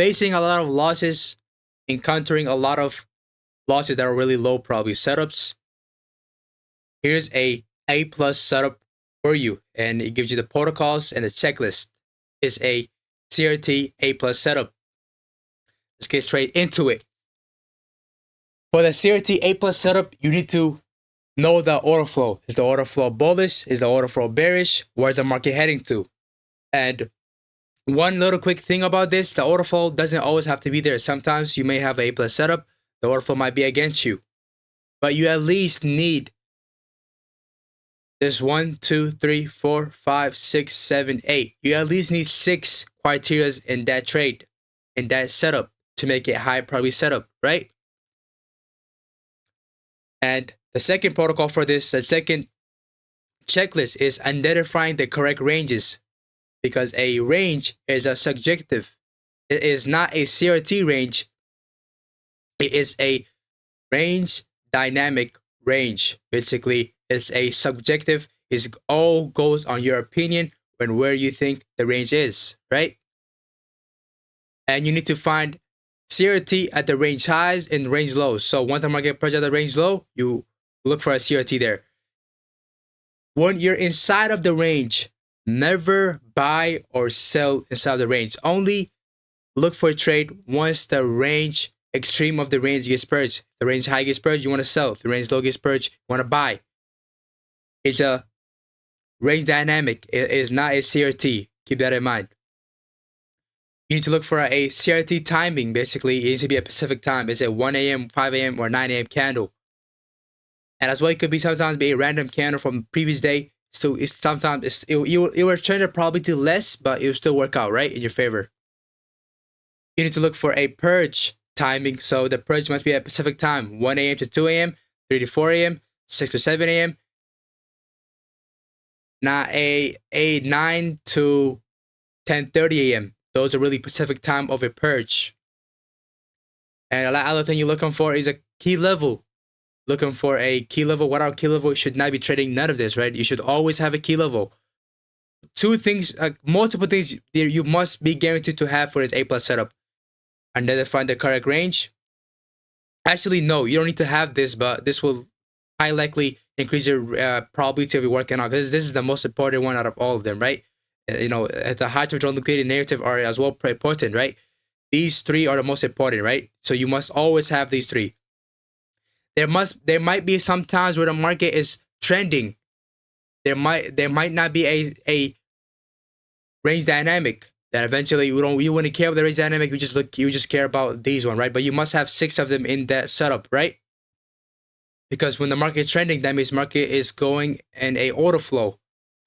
facing a lot of losses, encountering a lot of losses that are really low probably setups, here's A plus setup for you, and it gives you the protocols and the checklist. It's a CRT A plus setup. Let's get straight into it. For the CRT A plus setup, you need to know the order flow. Is the order flow bullish? Is the order flow bearish? Where's the market heading to? And one little quick thing about this, the order flow doesn't always have to be there. Sometimes you may have an A plus setup, the order flow might be against you. But you at least need this 1, 2, 3, 4, 5, 6, 7, 8. You at least need 6 criteria in that trade, in that setup, to make it high probability setup, right? And the second protocol for this, the second checklist, is identifying the correct ranges, because a range is a subjective. It is not a CRT range. It is a range dynamic range. Basically, it's a subjective. It all goes on your opinion and where you think the range is, right? And you need to find CRT at the range highs and range lows. So once the market approaches the range low, you look for a CRT there. When you're inside of the range, never buy or sell inside of the range. Only look for a trade once the range extreme of the range gets purged. If the range high gets purged, you want to sell. If the range low gets purged, you want to buy. It's a range dynamic. It is not a CRT. Keep that in mind. You need to look for a CRT timing. Basically, it needs to be a Pacific time. Is it 1 a.m., 5 a.m., or 9 a.m. candle? And as well, it could be sometimes be a random candle from previous day. So it's sometimes it will trend it probably to less, but it will still work out, right, in your favor. You need to look for a purge timing. So the purge must be at Pacific time, 1 a.m. to 2 a.m., 3 to 4 a.m., 6 to 7 a.m., not a 9 to 10:30 a.m. Those are really Pacific time of a purge. And a other thing you're looking for is a key level. Looking for a key level. What are key level? You should not be trading none of this, right? You should always have a key level. Two things, multiple things you must be guaranteed to have for this A plus setup. Identify the correct range. Actually, no, you don't need to have this, but this will high likely increase your probability of working out. This is the most important one out of all of them, right? You know, at the high control liquidity narrative are as well important, right? These three are the most important, right? So you must always have these three. There might be some times where the market is trending. There might not be a range dynamic that eventually you wouldn't care about the range dynamic. You just care about these one, right? But you must have 6 of them in that setup, right? Because when the market is trending, that means market is going in a order flow.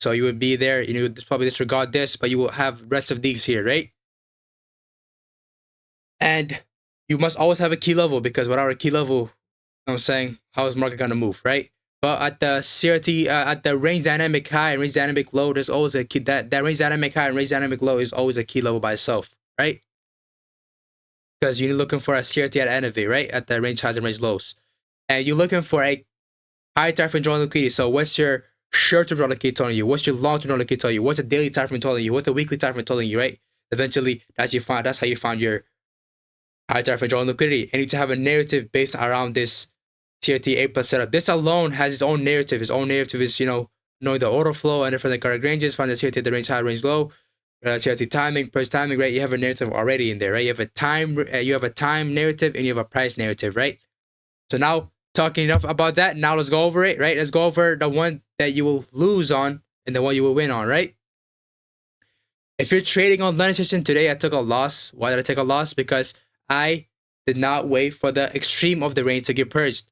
So you would be there, you would probably disregard this, but you will have rest of these here, right? And you must always have a key level, because without a key level, you know what I'm saying, how is market gonna move, right? But at the CRT, at the range dynamic high and range dynamic low, there's always a key. That range dynamic high and range dynamic low is always a key level by itself, right? Because you're looking for a CRT at the end of it, right? At the range highs and range lows, and you're looking for a high time frame drawn liquidity. So what's your short-term drawn liquidity telling you? What's your long-term drawn liquidity telling you? What's the daily time frame telling you? What's the weekly time frame telling you, right? Eventually, that's how you find your high time frame drawn liquidity. And you need to have a narrative based around this CRT A plus setup. This alone has its own narrative. Its own narrative is, knowing the order flow and different correct ranges, find the CRT at the range high, range low, CRT timing, price timing, right? You have a narrative already in there, right? You have a time narrative, and you have a price narrative, right? So now, talking enough about that, now let's go over it, right? Let's go over the one that you will lose on and the one you will win on, right? If you're trading on London session today, I took a loss. Why did I take a loss? Because I did not wait for the extreme of the range to get purged,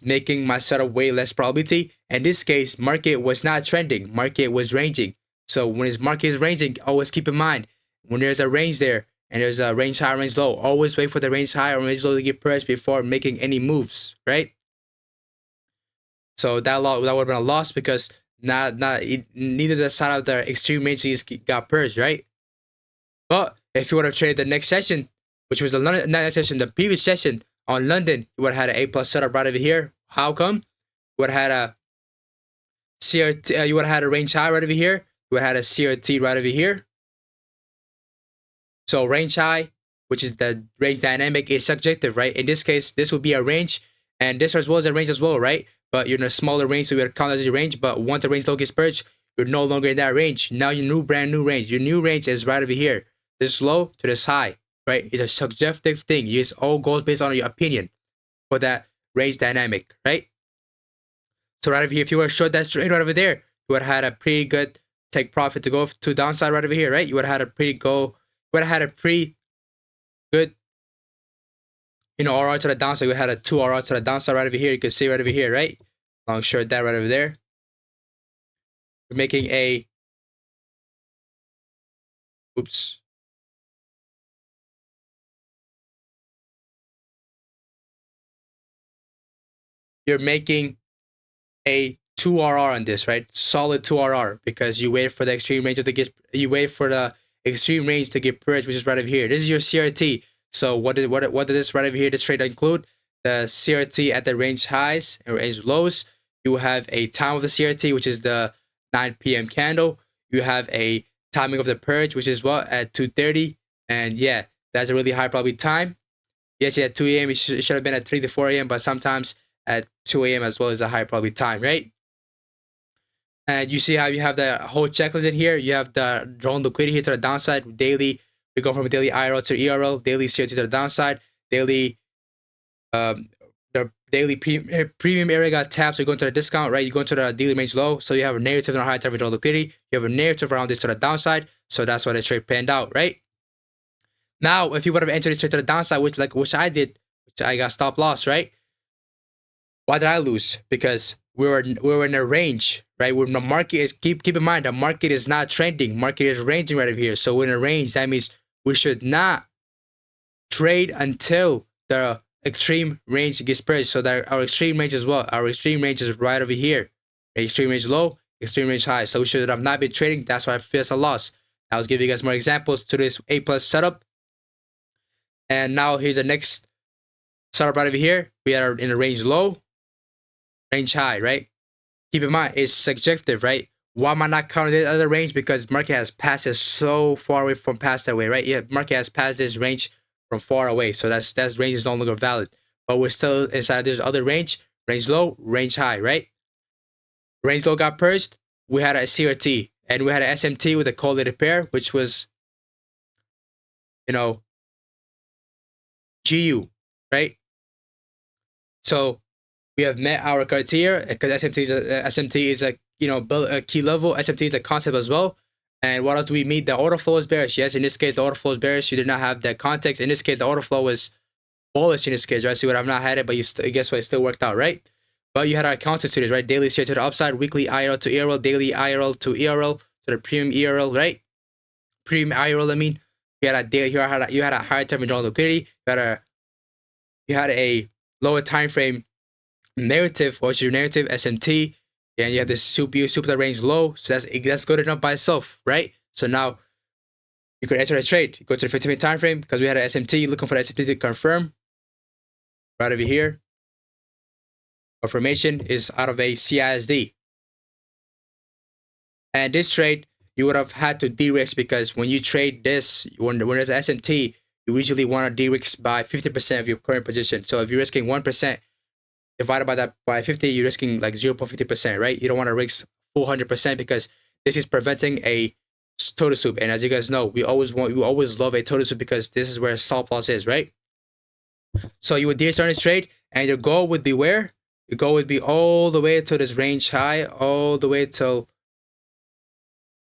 making my setup way less probability. In this case, market was not trending. Market was ranging. So when this market is ranging, always keep in mind, when there's a range there and there's a range high, range low, always wait for the range high or range low to get purged before making any moves, right? So that would have been a loss, because neither the side of the extreme ranges got purged, right? But if you would have traded the next session, which was the London, not next session, the previous session on London, you would have had an A plus setup right over here. How come? You would have had a CRT. You would have had a range high right over here. You would have had a CRT right over here. So range high, which is the range dynamic, is subjective, right? In this case, this would be a range, and this as well as a range as well, right? But you're in a smaller range, so you count as your range. But once the range low gets purged, you're no longer in that range. Now your brand new range. Your new range is right over here. This low to this high, right? It's a subjective thing. It all goes based on your opinion for that range dynamic, right? So right over here, if you were short that trade right over there, you would have had a pretty good take profit to go to downside right over here, right? You would have had a pretty good, RR to the downside. We had a 2 RR to the downside right over here. You can see right over here, right? Long short that right over there. We're making a, oops. You're making a 2 RR on this, right? Solid 2 RR, because you wait for the extreme range to get purged, which is right over here. This is your CRT. So what did this right over here, this trade include? The CRT at the range highs and range lows. You have a time of the CRT, which is the 9 p.m. candle. You have a timing of the purge, which is what, at 2:30. And yeah, that's a really high probability time. Yes, at 2 a.m. It should have been at 3 to 4 a.m., but sometimes at 2 a.m. as well as a high probability time, right? And you see how you have the whole checklist in here. You have the drawn liquidity here to the downside. Daily, we go from a daily IRL to ERL, daily CRT to the downside, daily, the daily premium area got tapped, so you're going to the discount, right? You're going to the daily range low, so you have a narrative on high time drawn liquidity. You have a narrative around this to the downside, so that's why the trade panned out, right? Now, if you would have entered this trade to the downside, which I did, which I got stop loss, right? Why did I lose? Because we were in a range, right? When the market is, keep in mind, the market is not trending. Market is ranging right over here. So we're in a range. That means we should not trade until the extreme range gets purged. So that our extreme range as well. Our extreme range is right over here. Extreme range low, extreme range high. So we should have not been trading. That's why I faced a loss. I was giving you guys more examples to this A+ setup. And now here's the next setup right over here. We are in a range low, range high, right? Keep in mind, it's subjective, right? Why am I not counting the other range? Because market has passed it so far away from past that way, right? Yeah, market has passed this range from far away. So that range is no longer valid. But we're still inside this other range low, range high, right? Range low got purged. We had a CRT and we had an SMT with a correlated pair, which was, GU, right? So we have met our criteria because SMT is a key level. SMT is a concept as well. And what else do we meet? The order flow is bearish. Yes, in this case, the order flow is bearish. You did not have that context. In this case, the order flow was bullish in this case, right? See what I've not had it, but guess what? It still worked out, right? But you had our counter to this, right? Daily here to the upside, weekly IRL to ERL, daily IRL to ERL to the premium ERL, right? Premium IRL, I mean, you had a daily here. You had a higher time in liquidity. You had a lower time frame narrative. What's your narrative? SMT, and you have this super range low. So that's good enough by itself, right? So now you could enter a trade. You go to the 15-minute time frame because we had an SMT. Looking for the SMT to confirm. Right over here. Confirmation is out of a CISD. And this trade, you would have had to de-risk because when you trade this, when there's an SMT, you usually want to de-risk by 50% of your current position. So if you're risking 1%, divided by 50, you're risking like 0.50%, right? You don't want to risk 400% because this is preventing a total soup. And as you guys know, we always love a total soup because this is where stop loss is, right? So you would de-start this trade, and your goal would be where? Your goal would be all the way to this range high, all the way till,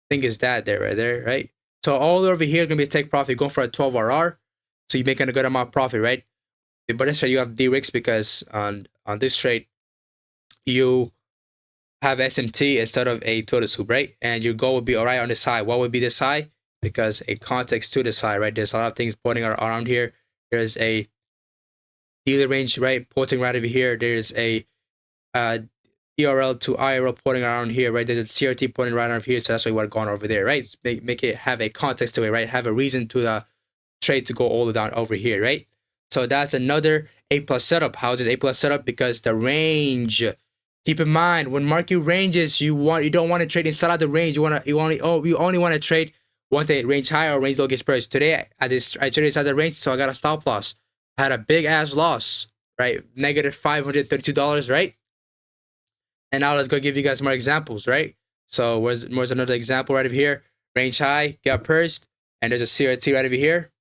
I think it's that there, right there, right? So all over here is gonna be a take profit. You're going for a 12 RR, so you're making a good amount of profit, right? But this trade you have de-risk because on this trade you have SMT instead of a total soup, right? And your goal would be all right on this high. What would be this high? Because a context to this high, right? There's a lot of things pointing around here. There's a dealer range, right? Pointing right over here. There's a ERL to IRL pointing around here, right? There's a CRT pointing right around here. So that's why we're going over there, right? Make it have a context to it, right? Have a reason to the trade to go all the way down over here, right? So that's another A+ setup. How is this A+ setup? Because the range. Keep in mind, when market ranges, you don't want to trade inside of the range. You only want to trade Once they range high or range low gets purchased. Today, I traded inside the range, so I got a stop loss. I had a big ass loss, right? Negative $532, right? And now let's go give you guys more examples, right? So where's another example right over here? Range high, got purchased, and there's a CRT right over here.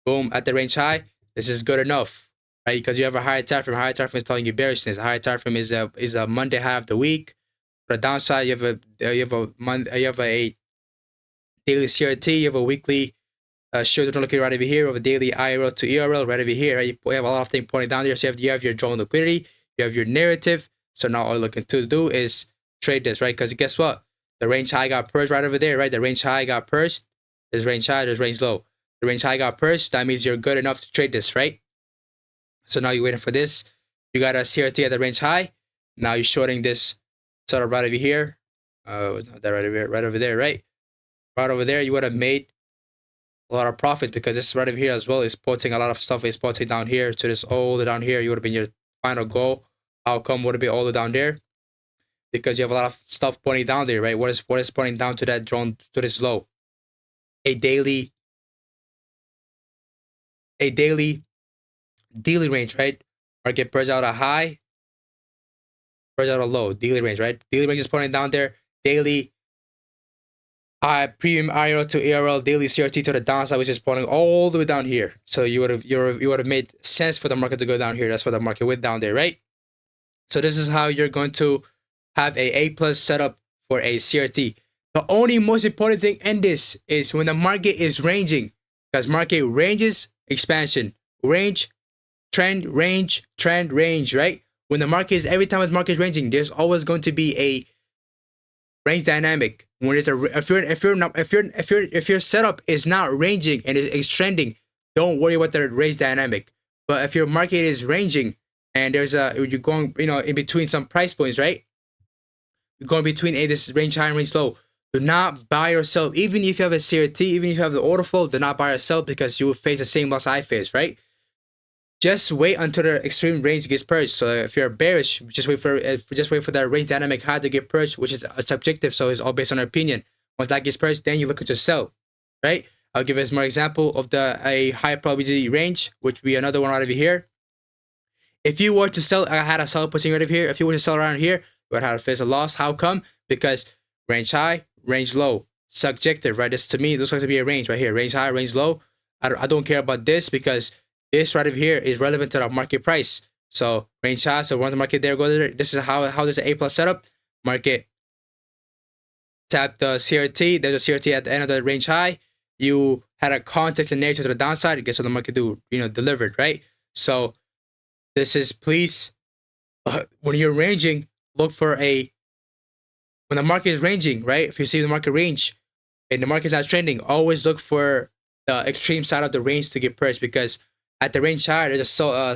Boom, at the range high. This is good enough, right? Because you have a higher time frame. Higher time frame is telling you bearishness. A higher time frame is a Monday high of the week. For the downside, you have a daily CRT. You have a weekly show the liquidity right over here. You have a daily IRL to ERL right over here. Right? You have a lot of things pointing down there. So you have your drawn liquidity. You have your narrative. So now all you're looking to do is trade this, right? Because guess what? The range high got purged right over there, right? The range high got purged. There's range high. There's range low. The range high got purged. That means you're good enough to trade this, right? So now you're waiting for this. You got a CRT at the range high. Now you're shorting this sort of right over here. That right over here, right over there, right? Right over there, you would have made a lot of profit because this right over here as well is putting a lot of stuff is putting down here to this all the way down here. You would have been your final goal outcome would have been all the way down there because you have a lot of stuff pointing down there, right? What is pointing down to that drawn to this low? A daily daily range, right? Market purge out a high, purge out a low, daily range, right? Daily range is pointing down there. Daily premium IRL to ARL, daily CRT to the downside, which is pointing all the way down here. So you would have made sense for the market to go down here. That's what the market went down there, right? So this is how you're going to have a plus setup for a CRT. The only most important thing in this is when the market is ranging, because market ranges, expansion, range, trend, range, right? When the market is, every time the market is ranging, there's always going to be a range dynamic. When it's if your setup is not ranging and it's trending, don't worry about the range dynamic. But if your market is ranging and you're going in between some price points, right? You're going between this range high and range low. Do not buy or sell. Even if you have a CRT, even if you have the order flow, do not buy or sell because you will face the same loss I faced, right? Just wait until the extreme range gets purged. So if you're bearish, just wait for that range dynamic high to get purged, which is subjective, so it's all based on your opinion. Once that gets purged, then you look to sell, right? I'll give us more example of a high probability range, which would be another one right over here. If you were to sell, I had a sell position right over here. If you were to sell around here, you would have to face a loss. How come? Because range high, range low, subjective, right? This to me looks like to be a range right here. Range high, range low. I don't care about this because this right over here is relevant to the market price. So range high, so run the market there, go there. This is how there's an A plus setup. Market tap the CRT. There's a CRT at the end of the range high. You had a context and nature to the downside. Guess what the market delivered, right? So this is please when you're ranging, look for when the market is ranging, right? If you see the market range and the market's not trending, always look for the extreme side of the range to get purchased because at the range high, there's a sell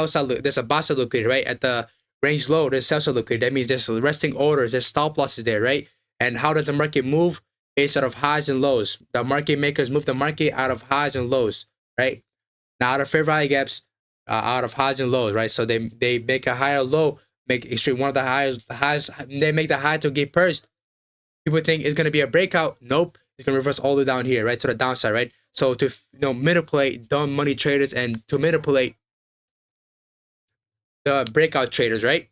side, there's a buy side liquidity, right? At the range low, there's sell side liquidity. That means there's resting orders, there's stop losses there, right? And how does the market move? Based out of highs and lows. The market makers move the market out of highs and lows, right? Not out of fair value gaps, out of highs and lows, right? So they make a higher low, make extreme one of the highs. They make the high to get purged. People think it's gonna be a breakout. Nope, it's gonna reverse all the way down here, right to the downside, right? So to manipulate dumb money traders and to manipulate the breakout traders, right?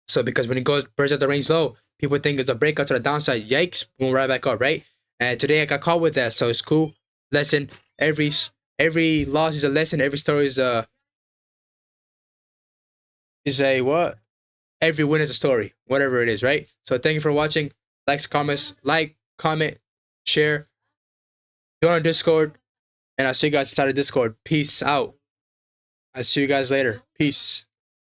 So because when it goes purges at the range low, people think it's a breakout to the downside. Yikes, boom, right back up, right? And today I got caught with that, so it's cool. Lesson. Every loss is a lesson. Every story is a what? Every win is a story, whatever it is, right? So thank you for watching. Comment, share. Join our Discord, and I'll see you guys inside the Discord. Peace out. I'll see you guys later. Peace.